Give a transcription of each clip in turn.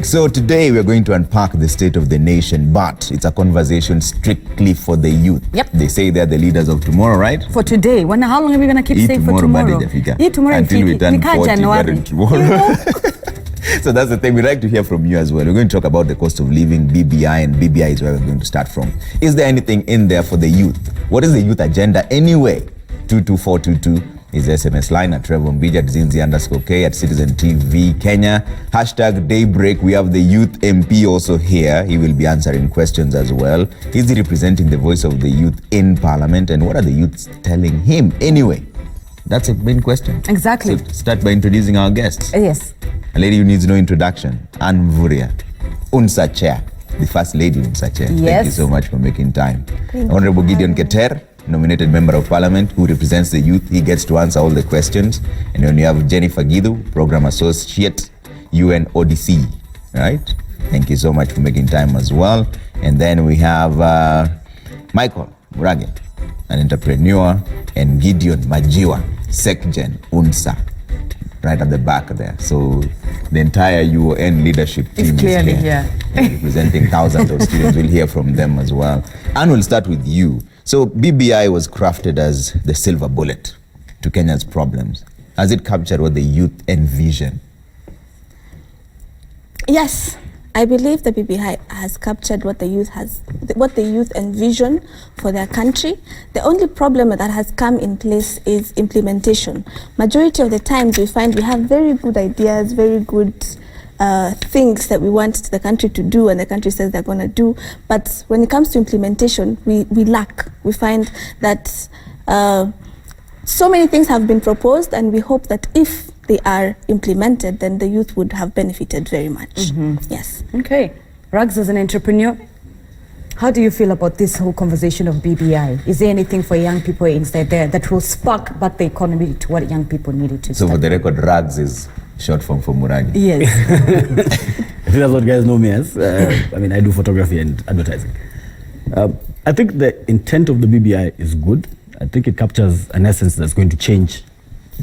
So today we are going to unpack the state of the nation, but it's a conversation strictly for the youth. Yep. They say they're the leaders of tomorrow, right? For today. How long are we going to keep saying for tomorrow? Tomorrow until we turn 40 tomorrow. So that's the thing. We'd like to hear from you as well. We're going to talk about the cost of living, BBI, and BBI is where we're going to start from. Is there anything in there for the youth? What is the youth agenda anyway? 22422 is the SMS line at Trevor Mbija, at Zinzi_K, at Citizen TV Kenya. #Daybreak. We have the youth MP also here. He will be answering questions as well. Is he representing the voice of the youth in Parliament? And what are the youths telling him anyway? That's a main question. Exactly. So start by introducing our guests. Yes. A lady who needs no introduction, Anne Mvuria, UNSA Chair, the First Lady UNSA Chair. Yes. Thank you so much for making time. Honorable Gideon Keter, nominated member of Parliament who represents the youth. He gets to answer all the questions. And then you have Jennifer Gidu, Program Associate, UNODC. Right? Thank you so much for making time as well. And then we have Michael Murage, an entrepreneur, and Gideon Majiwa, SecGen UNSA, right at the back there. So the entire UN leadership team is here. Representing thousands of students. We'll hear from them as well. And we'll start with you. So BBI was crafted as the silver bullet to Kenya's problems. Has it captured what the youth envision? Yes, I believe the BBI has captured what the youth envision for their country. The only problem that has come in place is implementation. Majority of the times we find we have very good ideas, very good things that we want the country to do and the country says they're going to do, but when it comes to implementation we lack. We find that so many things have been proposed, and we hope that if they are implemented, then the youth would have benefited very much. Yes. Okay. Rags, as an entrepreneur, how do you feel about this whole conversation of BBI? Is there anything for young people inside there that will spark back the economy to what young people needed to So for the record, Rags is short form for Murage. Yes. I think that's what guys know me as. I do photography and advertising. I think the intent of the BBI is good. I think it captures an essence that's going to change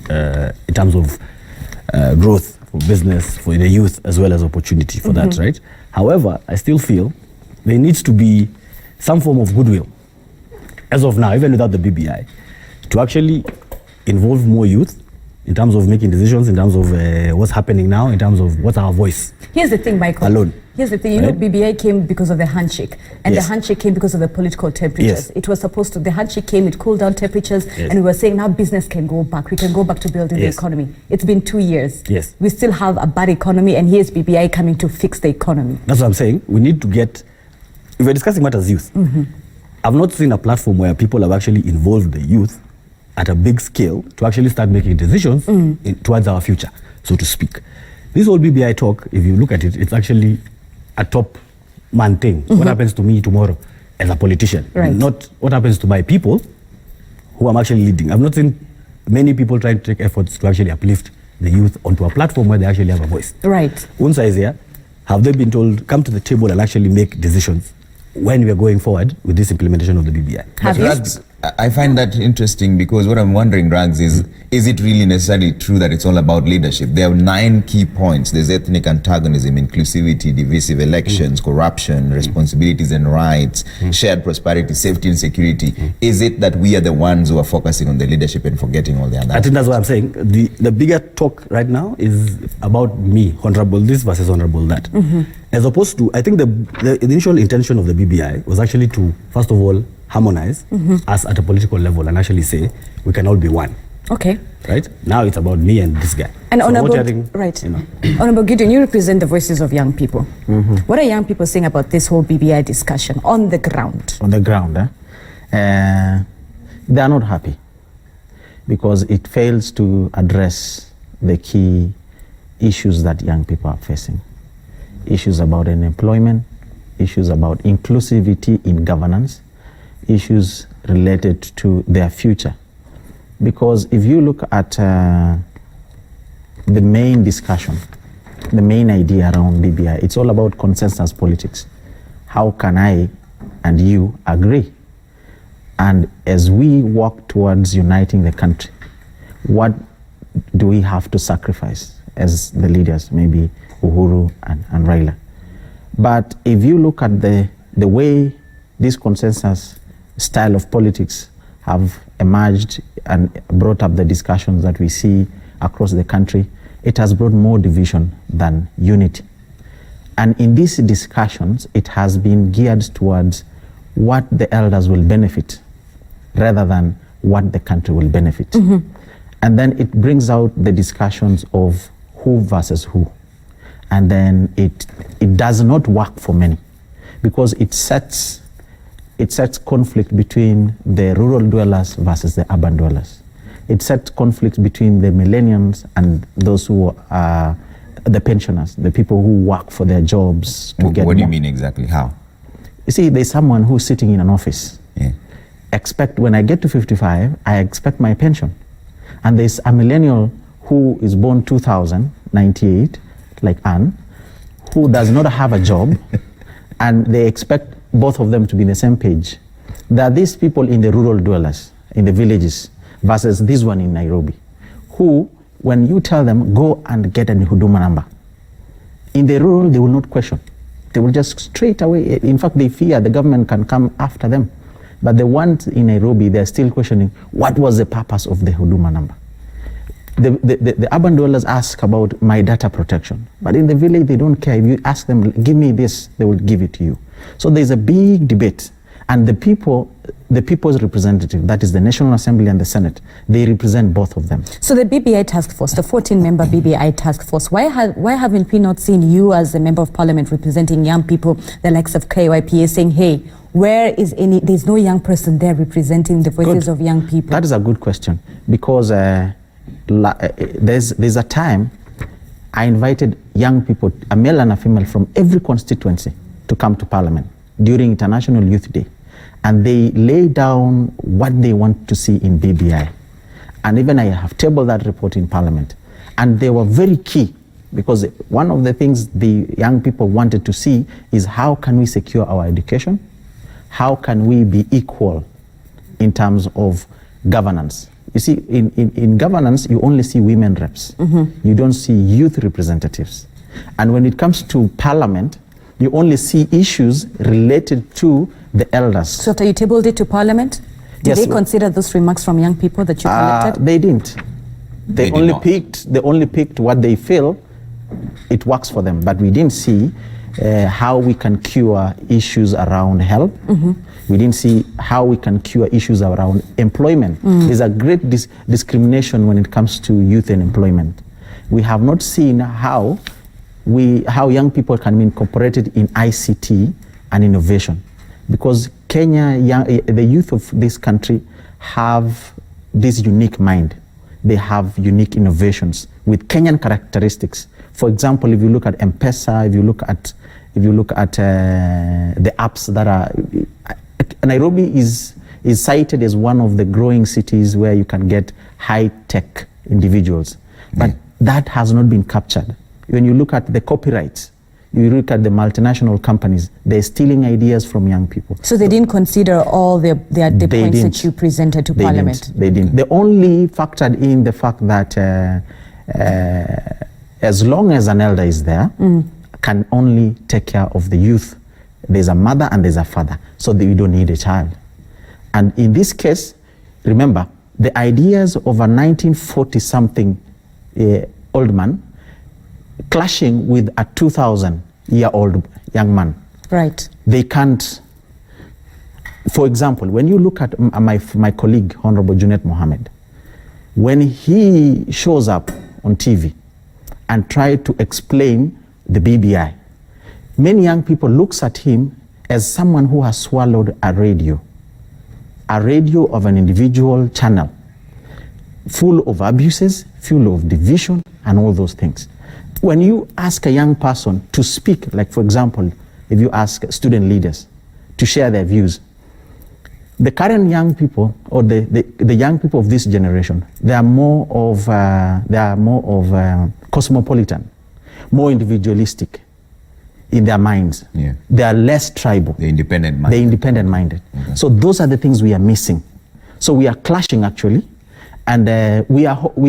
in terms of growth for business, for the youth, as well as opportunity for that, right? However, I still feel there needs to be some form of goodwill, as of now, even without the BBI, to actually involve more youth in terms of making decisions, in terms of what's happening now, in terms of what's our voice. Here's the thing, Michael. Alone. Here's the thing, you know, BBI came because of the handshake, and the handshake came because of the political temperatures. It was supposed to, the handshake came, it cooled down temperatures, and we were saying now business can go back, we can go back to building the economy. It's been 2 years. We still have a bad economy, and here's BBI coming to fix the economy. That's what I'm saying. We need to get, if we're discussing matters youth, I've not seen a platform where people have actually involved the youth at a big scale to actually start making decisions towards our future, so to speak. This whole BBI talk, if you look at it, it's actually a top man thing. What happens to me tomorrow as a politician? Not what happens to my people who I'm actually leading. I've not seen many people trying to take efforts to actually uplift the youth onto a platform where they actually have a voice. UNSA is here. Have they been told, come to the table and actually make decisions when we are going forward with this implementation of the BBI? Rags, I find that interesting, because what I'm wondering, Rags, is it really necessarily true that it's all about leadership? There are 9 key points. There's ethnic antagonism, inclusivity, divisive elections, corruption, responsibilities and rights, shared prosperity, safety and security. Is it that we are the ones who are focusing on the leadership and forgetting all the others? I think that's what I'm saying. The bigger talk right now is about me, honorable this versus honorable that. As opposed to, I think the initial intention of the BBI was actually to, first of all, harmonize us at a political level and actually say we can all be one. Right? Now it's about me and this guy. And so Honorable, Honorable Gideon, you represent the voices of young people. What are young people saying about this whole BBI discussion on the ground? On the ground, they are not happy because it fails to address the key issues that young people are facing. Issues about unemployment, issues about inclusivity in governance, issues related to their future. Because if you look at the main discussion, the main idea around BBI, it's all about consensus politics. How can I and you agree? And as we walk towards uniting the country, what do we have to sacrifice as the leaders, maybe Uhuru and Raila. But if you look at the way this consensus style of politics have emerged and brought up the discussions that we see across the country, it has brought more division than unity. And in these discussions, it has been geared towards what the elders will benefit rather than what the country will benefit. Mm-hmm. And then it brings out the discussions of who versus who. And then it does not work for many because it sets conflict between the rural dwellers versus the urban dwellers. It sets conflict between the millennials and those who are the pensioners, the people who work for their jobs to get What do you more. mean exactly? How? You see, there's someone who's sitting in an office. Yeah. When I get to 55, I expect my pension. And there's a millennial who is born 2098, like Anne, who does not have a job, and they expect both of them to be in the same page. There are these people in the rural dwellers, in the villages, versus this one in Nairobi, who, when you tell them, go and get a huduma number, in the rural, they will not question. They will just straight away, in fact, they fear the government can come after them. But the ones in Nairobi, they're still questioning, what was the purpose of the huduma number? The urban dwellers ask about my data protection, but in the village they don't care. If you ask them, give me this, they will give it to you. So there's a big debate, and the people's representative, that is the National Assembly and the Senate, they represent both of them. So the BBI task force, the 14-member BBI task force, why haven't we not seen you as a member of parliament representing young people, the likes of KYPA, saying, hey, there's no young person there representing the voices of young people? That is a good question, because there's a time I invited young people, a male and a female from every constituency, to come to parliament during International Youth Day, and they lay down what they want to see in BBI. And even I have tabled that report in parliament, and they were very key, because one of the things the young people wanted to see is how can we secure our education, how can we be equal in terms of governance. You see, in governance, you only see women reps. Mm-hmm. You don't see youth representatives. And when it comes to parliament, you only see issues related to the elders. So after you tabled it to parliament, did they consider those remarks from young people that you collected? They didn't. They only picked what they feel it works for them. But we didn't see how we can cure issues around health. Mm-hmm. We didn't see how we can cure issues around employment. There's a great discrimination when it comes to youth and employment. We have not seen how young people can be incorporated in ICT and innovation, because the youth of this country have this unique mind. They have unique innovations with Kenyan characteristics. For example, if you look at M-Pesa, if you look at the apps that are, Nairobi is cited as one of the growing cities where you can get high-tech individuals, but that has not been captured. When you look at the copyrights, you look at the multinational companies, they're stealing ideas from young people. So they didn't consider all the points that you presented to parliament? They didn't. They only factored in the fact that as long as an elder is there, can only take care of the youth. There's a mother and there's a father, so that you don't need a child. And in this case, remember, the ideas of a 1940-something old man clashing with a 2,000-year-old young man. Right. They can't. For example, when you look at my colleague, Honorable Junet Mohammed, when he shows up on TV and try to explain the BBI, many young people looks at him as someone who has swallowed a radio of an individual channel, full of abuses, full of division, and all those things. When you ask a young person to speak, like for example, if you ask student leaders to share their views, the current young people, or the young people of this generation, they are more of cosmopolitan, more individualistic in their minds. Yeah. They are less tribal. They're independent-minded. Okay. So those are the things we are missing. So we are clashing actually, and we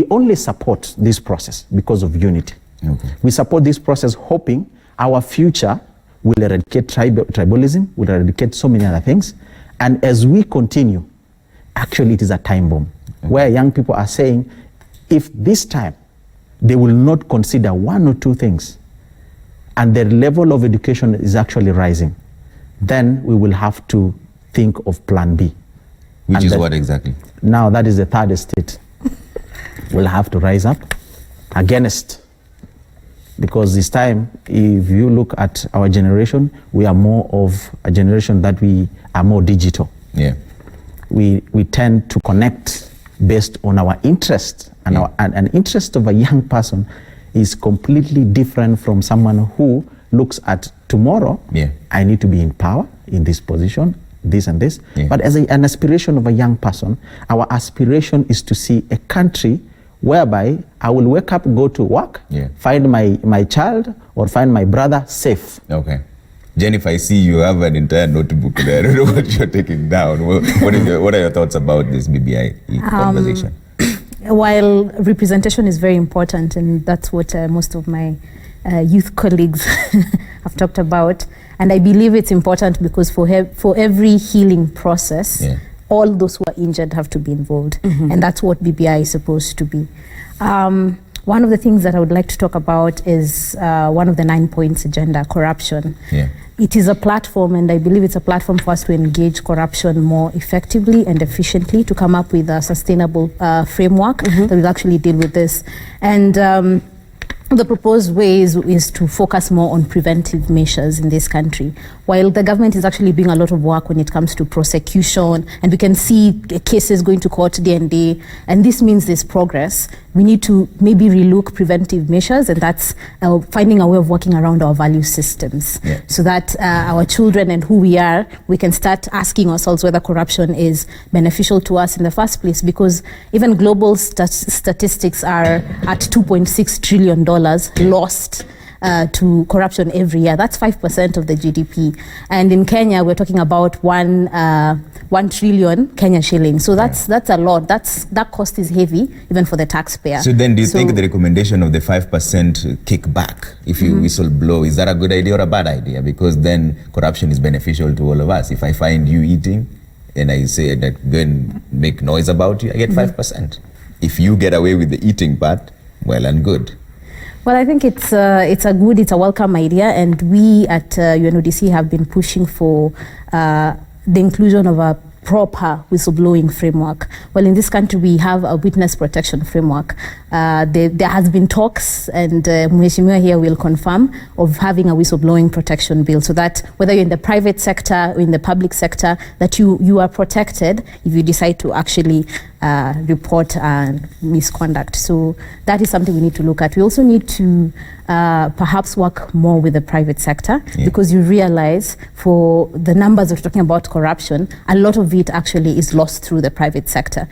only support this process because of unity. Okay. We support this process hoping our future will eradicate tribalism, will eradicate so many other things. And as we continue, actually it is a time bomb, where young people are saying, if this time they will not consider one or two things, and their level of education is actually rising, then we will have to think of plan B. Which And is that- what exactly? Now that is the third estate. Will have to rise up against, because this time, if you look at our generation, we are more of a generation that we are more digital. Yeah. We tend to connect based on our interest, and an interest of a young person is completely different from someone who looks at tomorrow. Yeah. I need to be in power, in this position, this and this. Yeah. But as an aspiration of a young person, our aspiration is to see a country whereby I will wake up, go to work, Yeah. find my child or find my brother safe. Okay. Jennifer, I see you have an entire notebook there. I don't know what you're taking down. What are your thoughts about this BBI conversation? While representation is very important, and that's what most of my youth colleagues have talked about, and I believe it's important because for every healing process, Yeah. all those who are injured have to be involved, and that's what BBI is supposed to be. One of the things that I would like to talk about is one of the 9 points agenda, corruption. Yeah. It is a platform, and I believe it's a platform for us to engage corruption more effectively and efficiently, to come up with a sustainable framework that will actually deal with this. And the proposed way is to focus more on preventive measures in this country. While the government is actually doing a lot of work when it comes to prosecution, and we can see cases going to court day and day, and this means there's progress, we need to maybe relook preventive measures, and that's finding a way of working around our value systems, Yeah. so that our children and who we are, we can start asking ourselves whether corruption is beneficial to us in the first place, because even global statistics are at $2.6 trillion lost to corruption every year. That's 5% of the GDP. And in Kenya, we're talking about 1 trillion Kenya shillings. So that's a lot. That cost is heavy, even for the taxpayer. So then do you think the recommendation of the 5% kickback, if you whistle blow, is that a good idea or a bad idea? Because then corruption is beneficial to all of us. If I find you eating and I say that go and make noise about you, I get 5%. If you get away with the eating part, well and good. Well, I think it's a welcome idea, and we at UNODC have been pushing for the inclusion of a proper whistleblowing framework. Well, in this country, we have a witness protection framework. There has been talks, and Mheshimiwa here will confirm, of having a whistleblowing protection bill, so that whether you're in the private sector or in the public sector, that you are protected if you decide to actually report misconduct. So that is something we need to look at. We also need to perhaps work more with the private sector, because you realize for the numbers that we're talking about corruption, a lot of it actually is lost through the private sector.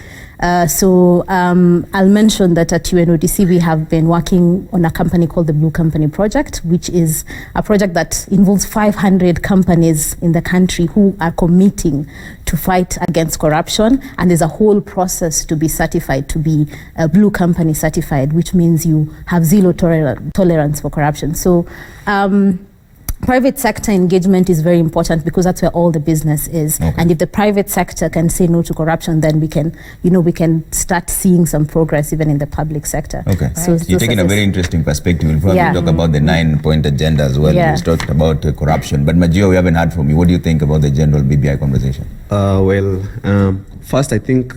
So I'll mention that at UNODC we have been working on a company called the Blue Company Project, which is a project that involves 500 companies in the country who are committing to fight against corruption, and there's a whole process to be certified, to be a Blue Company certified, which means you have zero tolerance for corruption. So private sector engagement is very important, because that's where all the business is. Okay. And if the private sector can say no to corruption, then we can start seeing some progress even in the public sector. Okay. So You're taking a very interesting perspective. We'll probably talk about the 9-point agenda as well. Yeah. We talked about corruption. But Majio, we haven't heard from you. What do you think about the general BBI conversation? First, I think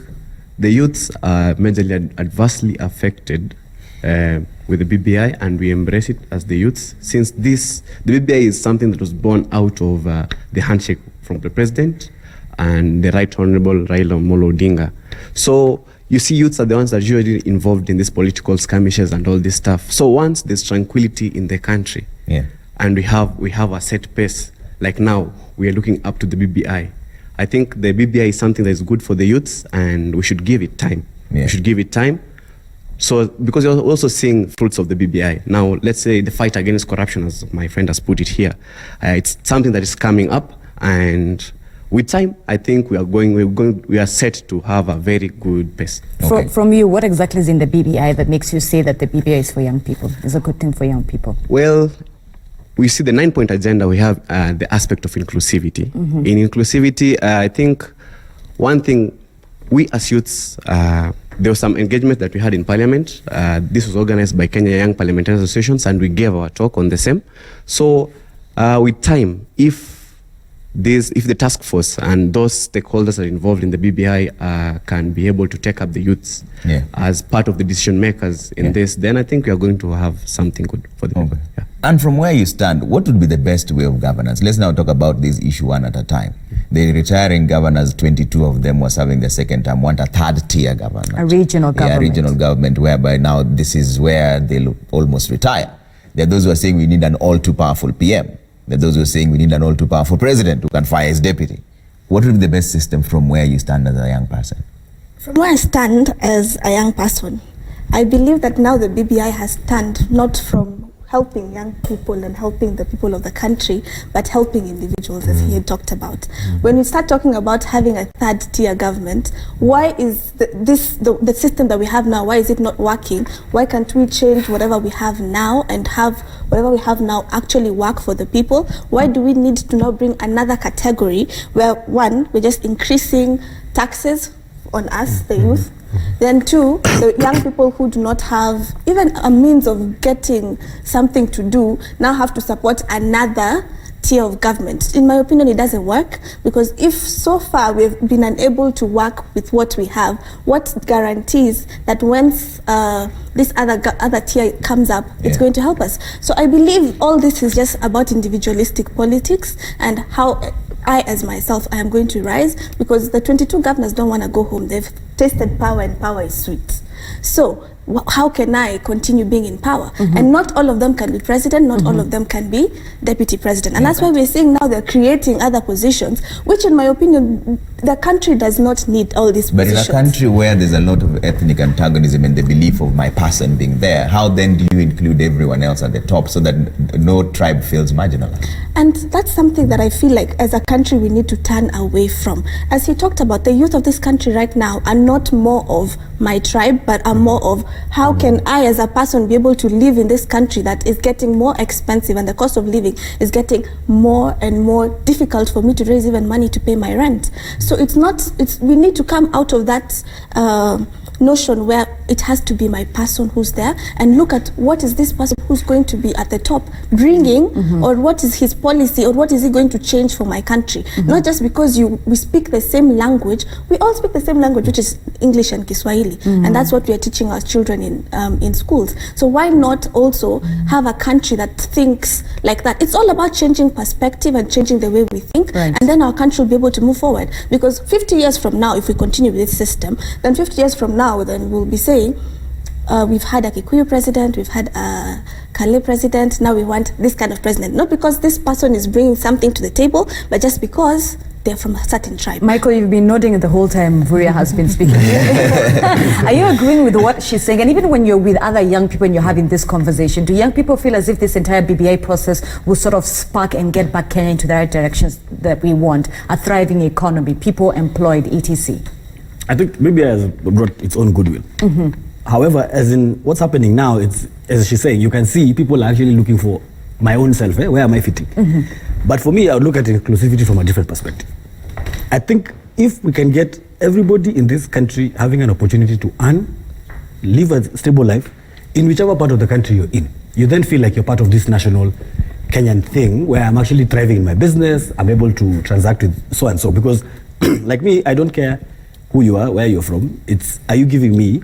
the youths are majorly adversely affected with the BBI, and we embrace it as the youths, since the BBI is something that was born out of the handshake from the president and the Right Honorable Raila Amolo Odinga. So you see, youths are the ones that are usually involved in these political skirmishes and all this stuff. So once there's tranquility in the country, and we have a set pace, like now we are looking up to the BBI. I think the BBI is something that is good for the youths, and we should give it time. We should give it time. So, because you're also seeing fruits of the BBI. Now, let's say the fight against corruption, as my friend has put it here, it's something that is coming up, and with time, I think we are set to have a very good pace. Okay. From you, what exactly is in the BBI that makes you say that the BBI is for young people, is a good thing for young people? Well, we see the 9-point agenda, we have the aspect of inclusivity. In inclusivity, I think one thing, we as youths, there was some engagement that we had in Parliament. This was organized by Kenya Young Parliamentary Associations, and we gave our talk on the same. So with time, if the task force and those stakeholders that are involved in the BBI can be able to take up the youths as part of the decision makers in this, then I think we are going to have something good for the people. Yeah. And from where you stand, what would be the best way of governance? Let's now talk about this issue one at a time. The retiring governors, 22 of them were serving the second term, want a third tier government. A regional government. Yeah, regional government, whereby now this is where they'll almost retire. There are those who are saying we need an all too powerful PM. There are those who are saying we need an all too powerful president who can fire his deputy. What would be the best system from where you stand as a young person? From where I stand as a young person, I believe that now the BBI has turned not from helping young people and helping the people of the country, but helping individuals, as he had talked about. When we start talking about having a third tier government, why is the system that we have now, why is it not working? Why can't we change whatever we have now and have whatever we have now actually work for the people? Why do we need to now bring another category where, one, we're just increasing taxes on us, the youth, then two, the young people who do not have even a means of getting something to do now have to support another tier of government. In my opinion, it doesn't work, because if so far we've been unable to work with what we have, what guarantees that once this other tier comes up, it's going to help us? So I believe all this is just about individualistic politics and how I, as myself, I am going to rise, because the 22 governors don't want to go home. They've tasted power, and power is sweet. So how can I continue being in power? And not all of them can be president, not all of them can be deputy president. And that's why we're seeing now they're creating other positions, which in my opinion, the country does not need all these positions. But in a country where there's a lot of ethnic antagonism and the belief of my person being there, how then do you include everyone else at the top so that no tribe feels marginalized? And that's something that I feel like as a country we need to turn away from. As he talked about, the youth of this country right now are not more of my tribe, but are more of how can I as a person be able to live in this country that is getting more expensive, and the cost of living is getting more and more difficult for me to raise even money to pay my rent. So we need to come out of that notion where it has to be my person who's there, and look at what is this person who's going to be at the top bringing, or what is his policy, or what is he going to change for my country. Not just because we speak the same language. We all speak the same language, which is English and Kiswahili, and that's what we are teaching our children in schools. So why not also have a country that thinks like that? It's all about changing perspective and changing the way we think, and then our country will be able to move forward. Because 50 years from now, if we continue with this system, then 50 years from now, then we'll be saying, we've had a Kikuyu president, we've had a Kale president, now we want this kind of president. Not because this person is bringing something to the table, but just because they're from a certain tribe. Michael, you've been nodding the whole time Vuria has been speaking. Are you agreeing with what she's saying? And even when you're with other young people and you're having this conversation, do young people feel as if this entire BBI process will sort of spark and get back Kenya into the right directions that we want? A thriving economy, people employed, etc. I think BBI has brought its own goodwill. However, as in what's happening now, it's, as she's saying, you can see people are actually looking for my own self. Where am I fitting? But for me, I would look at inclusivity from a different perspective. I think if we can get everybody in this country having an opportunity to earn, live a stable life in whichever part of the country you're in, you then feel like you're part of this national Kenyan thing where I'm actually thriving in my business, I'm able to transact with so and so. Because like me, I don't care who you are, where you're from. It's, are you giving me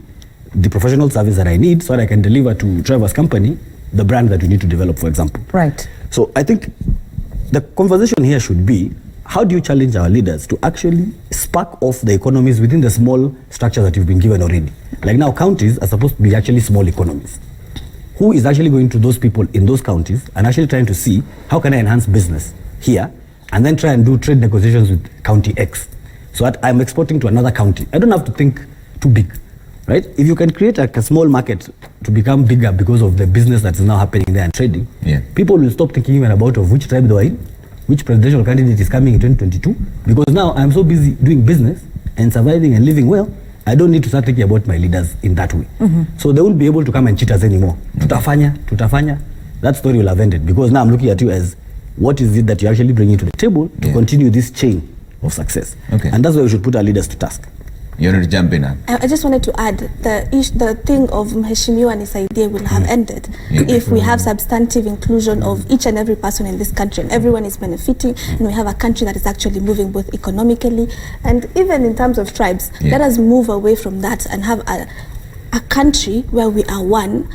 the professional service that I need so that I can deliver to Trevor's company the brand that we need to develop, for example. Right. So I think the conversation here should be, how do you challenge our leaders to actually spark off the economies within the small structure that you've been given already? Like now, counties are supposed to be actually small economies. Who is actually going to those people in those counties and actually trying to see, how can I enhance business here, and then try and do trade negotiations with county X, so that I'm exporting to another county. I don't have to think too big, right? If you can create a small market to become bigger because of the business that is now happening there and trading, people will stop thinking even about of which tribe they are in, which presidential candidate is coming in 2022, because now I'm so busy doing business and surviving and living well, I don't need to start thinking about my leaders in that way. So they won't be able to come and cheat us anymore. Tutafanya. That story will have ended, because now I'm looking at you as what is it that you're actually bringing to the table to continue this chain of success. And that's why we should put our leaders to task. You want to jump in? I just wanted to add the thing of Mheshimiwa and his idea will have ended if we have substantive inclusion of each and every person in this country, and everyone is benefiting, and we have a country that is actually moving both economically and even in terms of tribes. Let us move away from that and have a country where we are one.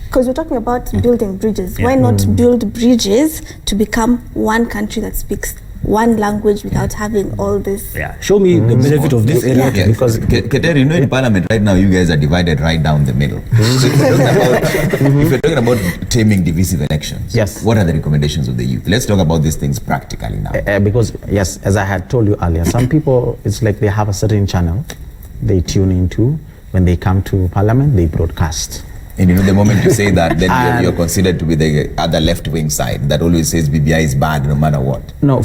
Because we're talking about building bridges. Why not build bridges to become one country that speaks one language without having all this? Show me the benefit of this area. Because Keter, you know, in Parliament right now, you guys are divided right down the middle. So if you're talking about taming divisive elections, what are the recommendations of the youth? Let's talk about these things practically now. Because yes, as I had told you earlier, some people, it's like they have a certain channel they tune into. When they come to Parliament, they broadcast. And you know, the moment you say that, then you're considered to be the other left-wing side that always says BBI is bad no matter what. No,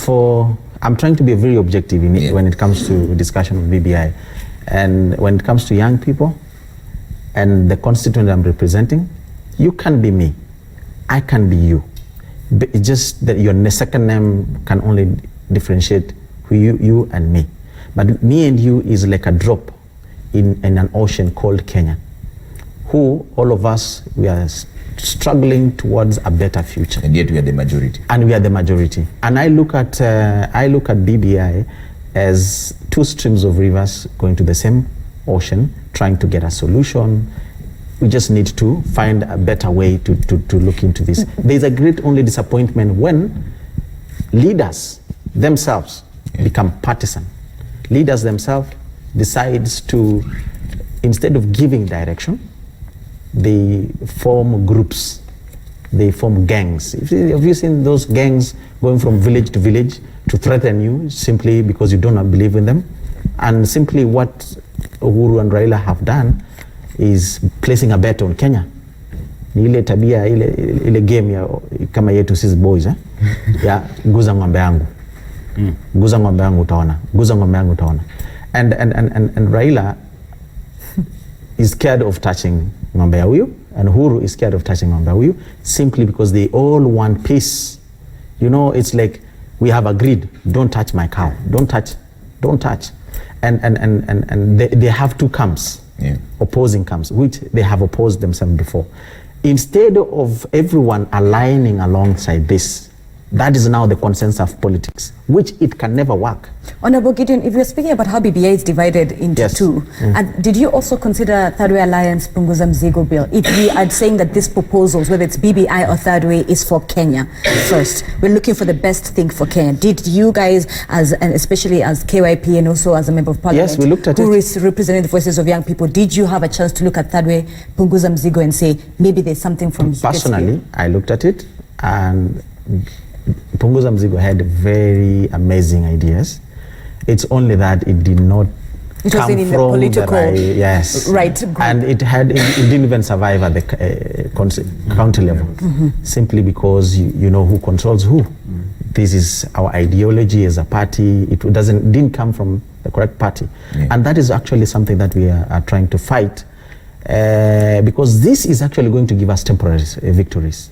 I'm trying to be very objective in it when it comes to discussion of BBI. And when it comes to young people and the constituent I'm representing, you can be me, I can be you. But it's just that your second name can only differentiate who you and me. But me and you is like a drop in an ocean called Kenya, who all of us, we are struggling towards a better future. And yet we are the majority. And we are the majority. And I look at BBI as two streams of rivers going to the same ocean, trying to get a solution. We just need to find a better way to look into this. There's a great only disappointment when leaders themselves become partisan. Leaders themselves decides to, instead of giving direction, they form groups, they form gangs. Have you seen those gangs going from village to village to threaten you simply because you do not believe in them? And simply what Uhuru and Raila have done is placing a bet on Kenya. Ni ile tabia, ile game ya kama yetu sisi boys, ya guza ng'ombe yangu. Guza ng'ombe yangu utaona. Guza ng'ombe yangu utaona. And Raila is scared of touching ng'ombe ya huyu, and Uhuru is scared of touching ng'ombe ya huyu, simply because they all want peace. You know, it's like we have agreed, don't touch my cow, don't touch. And they have two camps, opposing camps, which they have opposed themselves before. Instead of everyone aligning alongside this, that is now the consensus of politics, which it can never work. Honorable Gideon, if you're speaking about how BBI is divided into two, and did you also consider Third Way Alliance Punguza Mzigo Bill? If we are saying that these proposals, whether it's BBI or Third Way, is for Kenya first, we're looking for the best thing for Kenya. Did you guys, and especially as KYP and also as a member of Parliament, yes, we looked at who is representing the voices of young people, did you have a chance to look at Third Way Punguza Mzigo and say, maybe there's something from personally, I looked at it, and Punguza Mzigo had very amazing ideas. It's only that it did not come in from the political right group. And it didn't even survive at the county level, simply because you know who controls who. This is our ideology as a party. It didn't come from the correct party, and that is actually something that we are trying to fight, because this is actually going to give us temporary victories.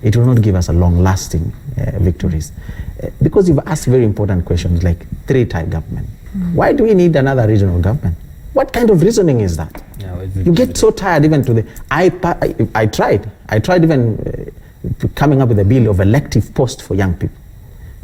It will not give us a long-lasting victories. Because you've asked very important questions like three-tier government. Why do we need another regional government? What kind of reasoning is that? You get so tired even to the... I tried even coming up with a bill of elective post for young people.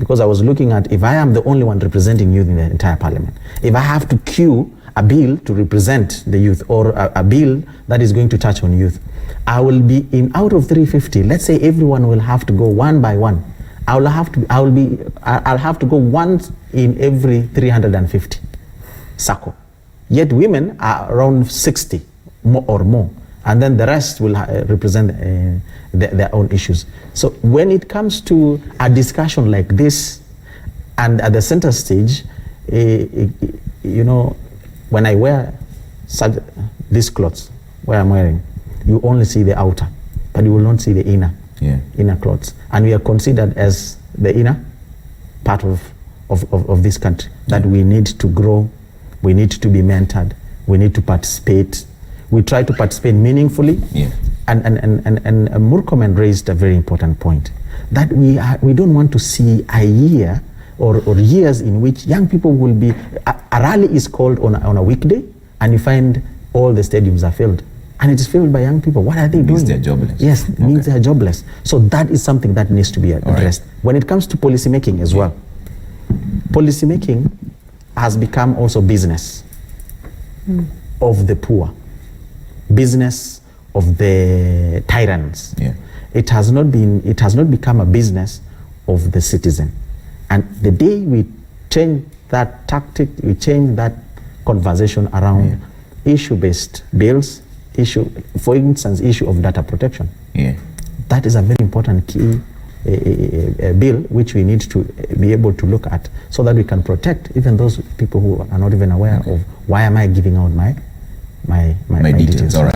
Because I was looking at, if I am the only one representing youth in the entire parliament, if I have to queue a bill to represent the youth, or a bill that is going to touch on youth, I will be out of 350. Let's say everyone will have to go one by one. I'll have to go once in every 350 circle. Yet women are around 60 or more, and then the rest will represent their own issues. So when it comes to a discussion like this, and at the center stage, you know, when I wear these clothes, where I'm wearing, you only see the outer, but you will not see the inner clothes. And we are considered as the inner part of this country, that we need to grow, we need to be mentored, we need to participate. We try to participate meaningfully. Yeah. And Murkomen raised a very important point, that we don't want to see a year or years in which young people will be, a rally is called on a weekday, and you find all the stadiums are filled. And it is filled by young people. What are they doing? Means they're jobless. Yes, it means they're jobless. So that is something that needs to be addressed. Right. When it comes to policy making as well, policy making has become also business of the poor, business of the tyrants. Yeah. It has not become a business of the citizen. And the day we change that tactic, we change that conversation around issue-based bills, for instance, issue of data protection. Yeah. That is a very important key bill which we need to be able to look at, so that we can protect even those people who are not even aware of why am I giving out my details. All right.